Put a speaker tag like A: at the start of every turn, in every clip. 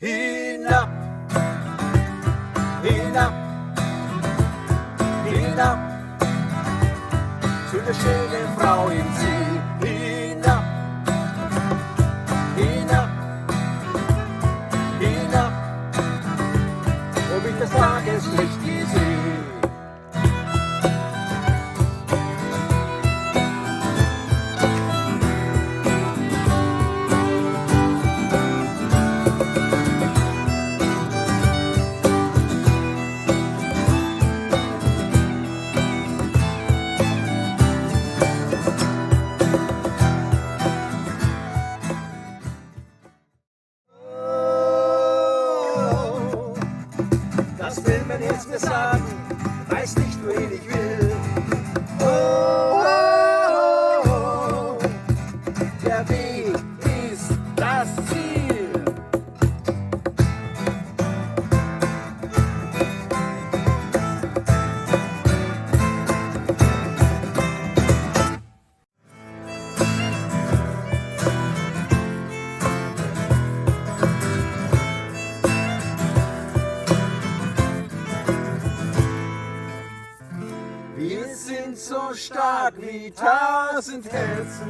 A: Hinab, hinab, hinab zu der schönen Frau im See. Hinab, hinab, hinab, ob ich das Tageslicht gesehen. Das will mir jetzt mir sagen, weiß nicht, wen ich will. Oh, oh, oh, der Weg ist das Ziel. Wir sind so stark wie 1000 Herzen.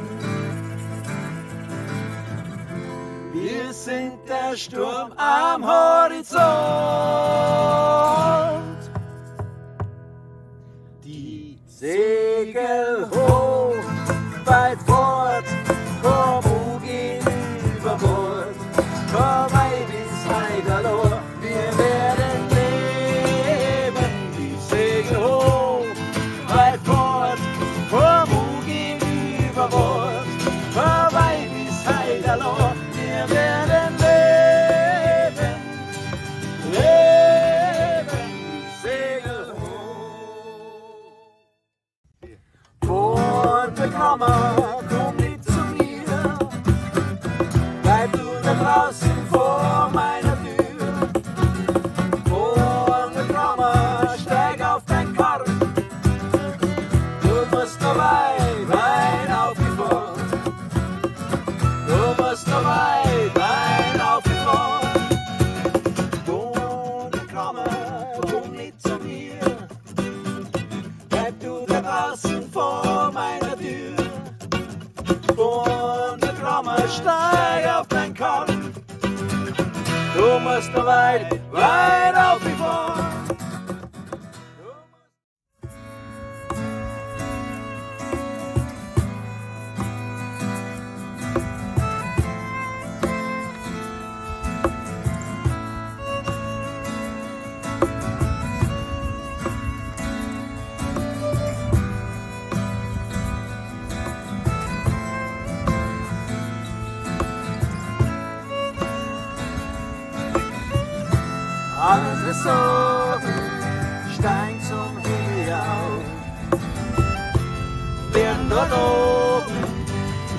A: Wir sind der Sturm am Horizont. Die Segel hoch, weit fort, komm gehen über Bord. Komm ein bis Heidelor, wir werden leben. Die Segel hoch, weit fort, komm über Bord. Komm ein bis Heidelor, wir werden leben. Leben, die Segel hoch. Vornbekommer, komm nicht zu mir. Bleib du da draußen vor meiner Tür. Vornbekommer, steig auf dein Karren. Du musst noch weit, weit auf die Fahrt. Du musst noch weit, weit auf die Fahrt. Vornbekommer, komm nicht zu mir. Bleib du da draußen vor meiner Tür. Vornbekommer, steig auf dein Karren. Du musst noch weit, weit auf die Fahrt. Alles ist oben, steig zum Himmel auf. Werden dort oben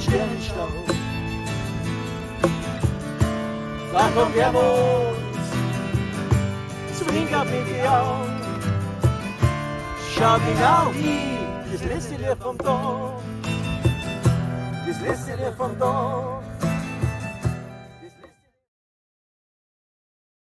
A: Sternenstaub. Da kommt der Mond zum Hinterblick auf. Schau genau hin, das letzte Licht vom Tag. Das letzte Licht vom Tag.